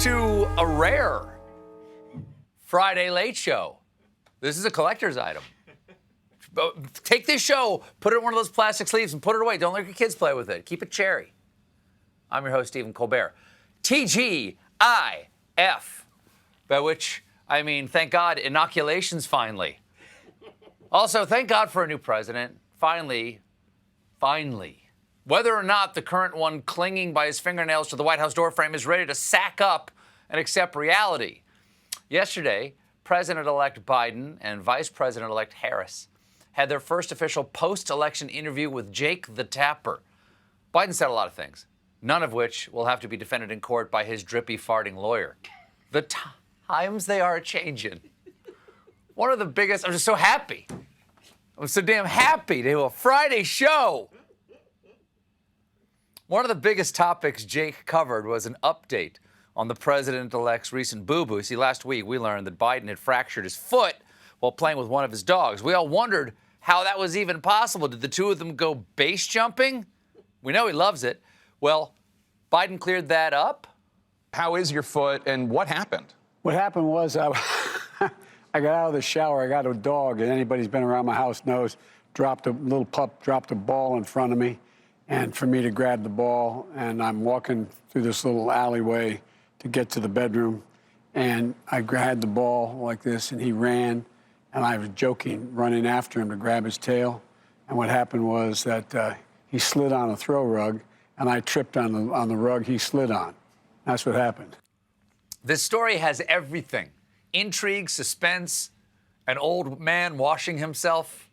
to a rare Friday late show. This is a collector's item. Take this show, put it in one of those plastic sleeves and put it away. Don't let your kids play with it. Keep it cherry. I'm your host, Stephen Colbert. TGIF, by which I mean, thank God, inoculations finally. Also, thank God for a new president. Finally. Whether or not the current one clinging by his fingernails to the White House doorframe is ready to sack up and accept reality. Yesterday, President-elect Biden and Vice President-elect Harris had their first official post-election interview with Jake the Tapper. Biden said a lot of things, none of which will have to be defended in court by his drippy, farting lawyer. The times they are changing. One of the biggest, I'm just so happy. I'm so damn happy to do a Friday show. One of the biggest topics Jake covered was an update on the president-elect's recent boo-boo. See, last week we learned that Biden had fractured his foot while playing with one of his dogs. We all wondered how that was even possible. Did the two of them go base jumping? We know he loves it. Well, Biden cleared that up. How is your foot and what happened? What happened was I got out of the shower. I got a dog, and anybody who's been around my house knows, little pup dropped a ball in front of me, and for me to grab the ball, and I'm walking through this little alleyway to get to the bedroom, and I had the ball like this, and he ran, and I was joking, running after him to grab his tail, and what happened was that he slid on a throw rug, and I tripped on the rug he slid on. That's what happened. This story has everything. Intrigue, suspense, an old man washing himself.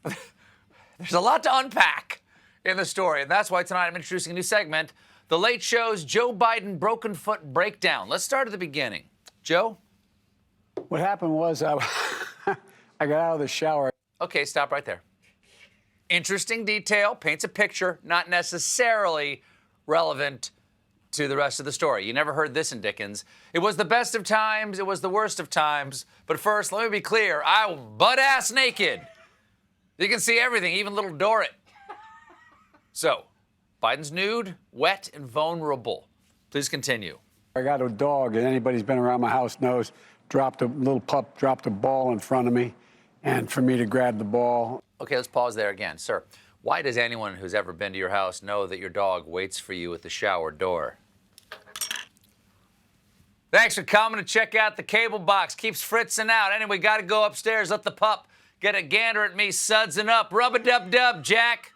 There's a lot to unpack in the story, and that's why tonight I'm introducing a new segment, The Late Show's Joe Biden Broken Foot Breakdown. Let's start at the beginning. Joe? What happened was I got out of the shower. Okay, stop right there. Interesting detail, paints a picture, not necessarily relevant to the rest of the story. You never heard this in Dickens. It was the best of times, it was the worst of times. But first, let me be clear, I'm butt-ass naked. You can see everything, even little Dorrit. So, Biden's nude, wet, and vulnerable. Please continue. I got a dog, and anybody who's been around my house knows, little pup dropped a ball in front of me, and for me to grab the ball. Okay, let's pause there again. Sir, why does anyone who's ever been to your house know that your dog waits for you at the shower door? Thanks for coming to check out the cable box. Keeps fritzing out. Anyway, got to go upstairs, let the pup get a gander at me sudsing up. Rub-a-dub-dub, Jack.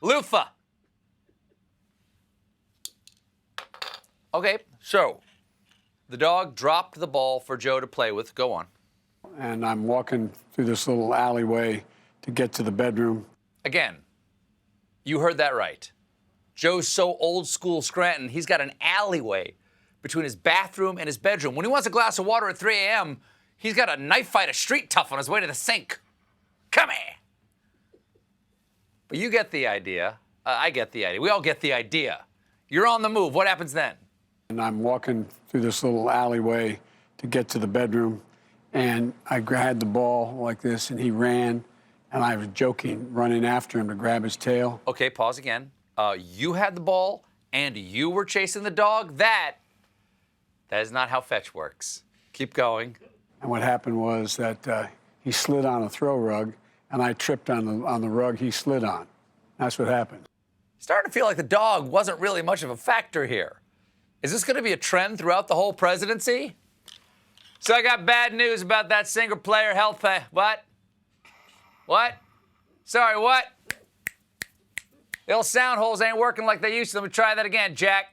Loofah. Okay, so the dog dropped the ball for Joe to play with. Go on. And I'm walking through this little alleyway to get to the bedroom. Again, you heard that right. Joe's so old school Scranton, he's got an alleyway between his bathroom and his bedroom. When he wants a glass of water at 3 a.m., he's got a knife fight, a street tough on his way to the sink. Come here. But you get the idea. I get the idea. We all get the idea. You're on the move. What happens then? And I'm walking through this little alleyway to get to the bedroom, and I had the ball like this, and he ran, and I was joking, running after him to grab his tail. Okay, pause again. You had the ball, and you were chasing the dog? That is not how fetch works. Keep going. And what happened was that he slid on a throw rug, and I tripped on the rug he slid on. That's what happened. Starting to feel like the dog wasn't really much of a factor here. Is this going to be a trend throughout the whole presidency? So I got bad news about that single-player health plan. What? What? Sorry, what? The old sound holes ain't working like they used to. Let me try that again, Jack.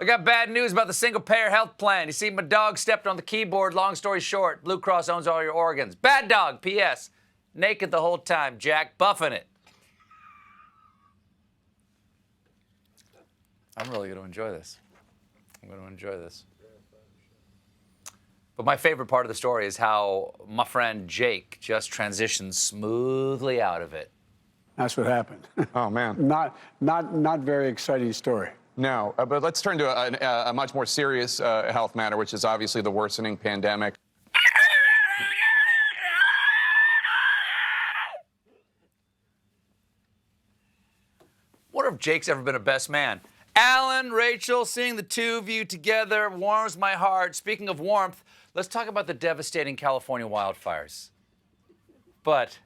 I got bad news about the single-payer health plan. You see, my dog stepped on the keyboard. Long story short, Blue Cross owns all your organs. Bad dog, P.S. Naked the whole time, Jack. Buffing it. I'm really going to enjoy this. I'm going to enjoy this. But my favorite part of the story is how my friend Jake just transitioned smoothly out of it. That's what happened. Oh, man. Not very exciting story. No, but let's turn to a much more serious health matter, which is obviously the worsening pandemic. Wonder if Jake's ever been a best man. Alan, Rachel, seeing the two of you together warms my heart. Speaking of warmth, let's talk about the devastating California wildfires. But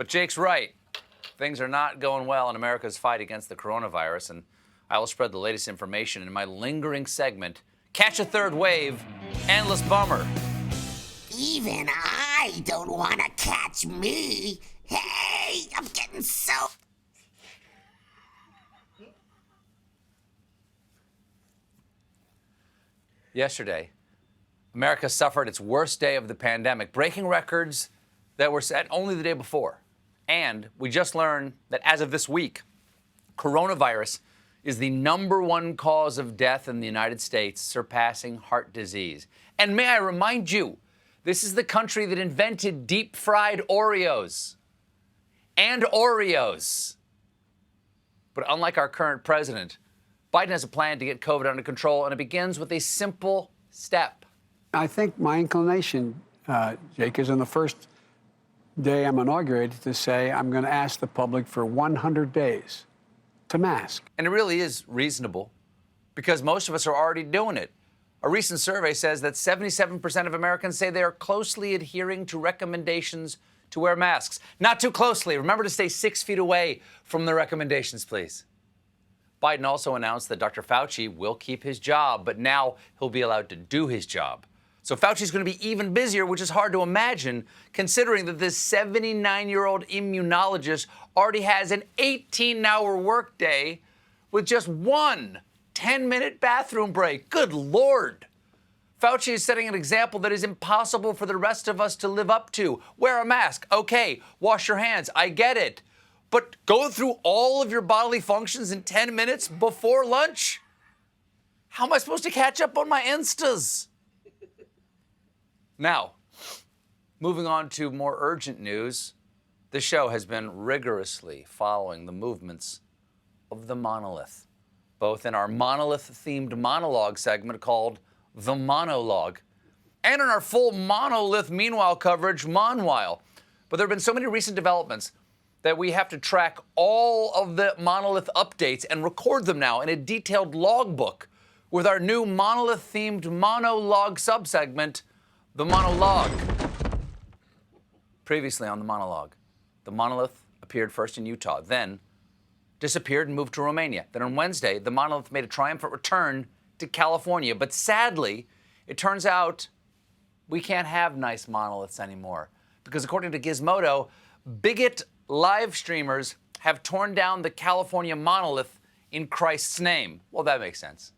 Jake's right. Things are not going well in America's fight against the coronavirus, and I will spread the latest information in my lingering segment, Catch a Third Wave, Endless Bummer. Even I don't want to catch me. Hey, I'm getting so... Yesterday, America suffered its worst day of the pandemic, breaking records that were set only the day before. And we just learned that as of this week, coronavirus is the #1 cause of death in the United States, surpassing heart disease. And may I remind you, this is the country that invented deep-fried Oreos. And Oreos. But unlike our current president, Biden has a plan to get COVID under control, and it begins with a simple step. I think my inclination, Jake, is on the first day I'm inaugurated to say I'm going to ask the public for 100 days to mask. And it really is reasonable because most of us are already doing it. A recent survey says that 77% of Americans say they are closely adhering to recommendations to wear masks. Not too closely. Remember to stay 6 feet away from the recommendations, please. Biden also announced that Dr. Fauci will keep his job, but now he'll be allowed to do his job. So Fauci's going to be even busier, which is hard to imagine, considering that this 79-year-old immunologist already has an 18-hour workday with just one 10-minute bathroom break. Good Lord. Fauci is setting an example that is impossible for the rest of us to live up to. Wear a mask. Okay. Wash your hands. I get it. But go through all of your bodily functions in 10 minutes before lunch? How am I supposed to catch up on my Instas? Now, moving on to more urgent news, the show has been rigorously following the movements of the Monolith, both in our Monolith-themed monologue segment called The Monologue, and in our full Monolith Meanwhile coverage, Monwhile. But there have been so many recent developments that we have to track all of the Monolith updates and record them now in a detailed logbook with our new Monolith-themed monologue subsegment, The Monologue. Previously on The Monologue, the Monolith appeared first in Utah, then disappeared and moved to Romania. Then on Wednesday, the Monolith made a triumphant return to California. But sadly, it turns out we can't have nice monoliths anymore. Because according to Gizmodo, bigot live streamers have torn down the California monolith in Christ's name. Well, that makes sense.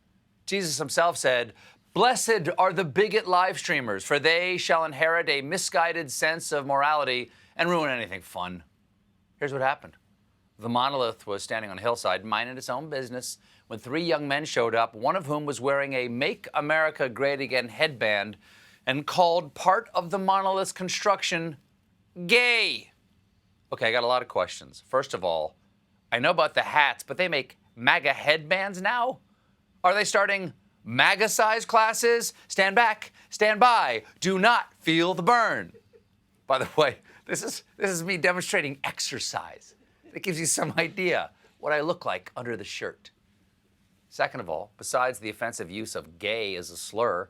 Jesus himself said, "Blessed are the bigot live streamers, for they shall inherit a misguided sense of morality and ruin anything fun." Here's what happened. The monolith was standing on a hillside, minding its own business, when 3 young men showed up, one of whom was wearing a Make America Great Again headband and called part of the monolith's construction gay. Okay, I got a lot of questions. First of all, I know about the hats, but they make MAGA headbands now? Are they starting MAGA size classes? Stand back, stand by, do not feel the burn. By the way, this is me demonstrating exercise. It gives you some idea what I look like under the shirt. Second of all, besides the offensive use of gay as a slur,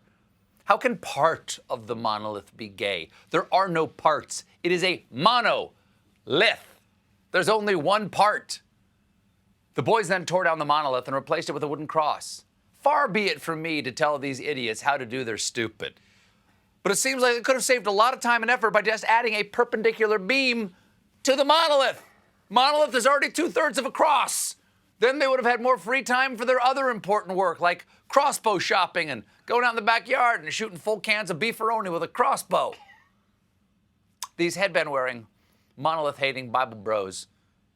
how can part of the monolith be gay? There are no parts. It is a monolith. There's only one part. The boys then tore down the monolith and replaced it with a wooden cross. Far be it from me to tell these idiots how to do their stupid. But it seems like they could have saved a lot of time and effort by just adding a perpendicular beam to the monolith. Monolith is already 2/3 of a cross. Then they would have had more free time for their other important work, like crossbow shopping and going out in the backyard and shooting full cans of beefaroni with a crossbow. These headband-wearing, monolith-hating Bible bros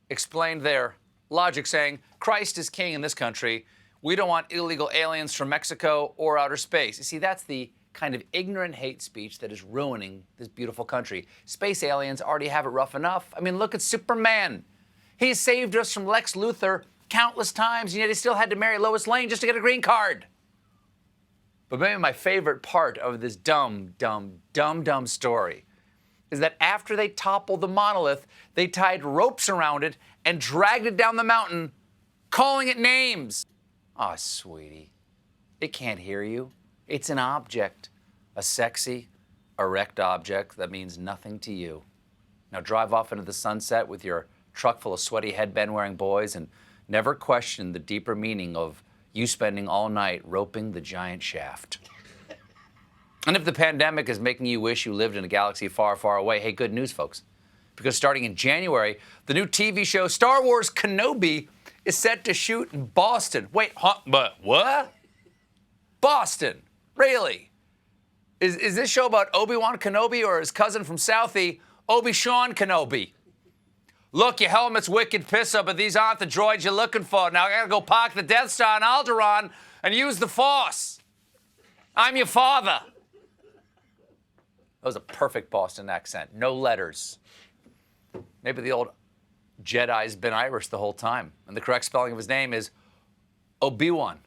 explained their logic, saying, Christ is king in this country. We don't want illegal aliens from Mexico or outer space. You see, that's the kind of ignorant hate speech that is ruining this beautiful country. Space aliens already have it rough enough. I mean, look at Superman. He saved us from Lex Luthor countless times, and yet he still had to marry Lois Lane just to get a green card. But maybe my favorite part of this dumb story is that after they toppled the monolith, they tied ropes around it and dragged it down the mountain calling it names. Aw, sweetie, it can't hear you. It's an object, a sexy, erect object that means nothing to you. Now drive off into the sunset with your truck full of sweaty headband-wearing boys and never question the deeper meaning of you spending all night roping the giant shaft. And if the pandemic is making you wish you lived in a galaxy far, far away, hey, good news, folks. Because starting in January, the new TV show Star Wars Kenobi is set to shoot in Boston. Wait, but what? Boston? Really? Is this show about Obi-Wan Kenobi or his cousin from Southie, Obi-Shawn Kenobi? Look, your helmet's wicked pisser, but these aren't the droids you're looking for. Now I gotta go park the Death Star in Alderaan and use the Force. I'm your father. That was a perfect Boston accent. No letters. Maybe the old Jedi's been Irish the whole time, and the correct spelling of his name is Obi-Wan.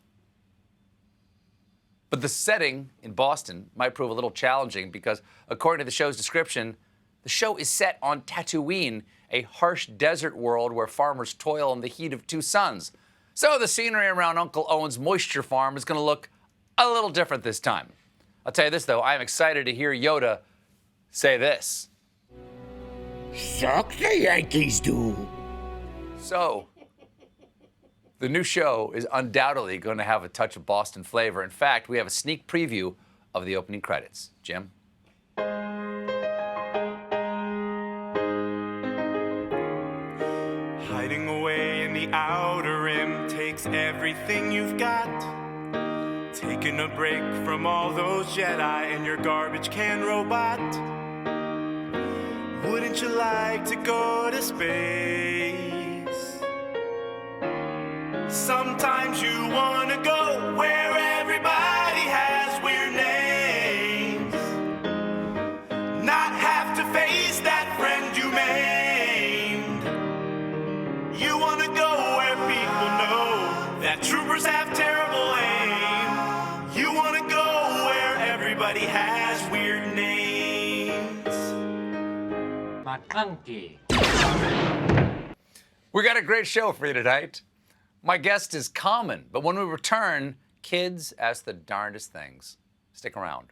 But the setting in Boston might prove a little challenging because, according to the show's description, the show is set on Tatooine, a harsh desert world where farmers toil in the heat of two suns. So the scenery around Uncle Owen's moisture farm is going to look a little different this time. I'll tell you this, though, I am excited to hear Yoda say this. Suck the Yankees do. So, the new show is undoubtedly going to have a touch of Boston flavor. In fact, we have a sneak preview of the opening credits. Jim? Hiding away in the outer rim takes everything you've got. Taking a break from all those Jedi and your garbage can robot. Wouldn't you like to go to space? Sometimes you wanna go where everybody has weird names. Not have to face that friend you maimed. You wanna go where people know that troopers have terrible aim. You wanna go where everybody has weird names. We got a great show for you tonight. My guest is Common, but when we return, kids ask the darndest things. Stick around.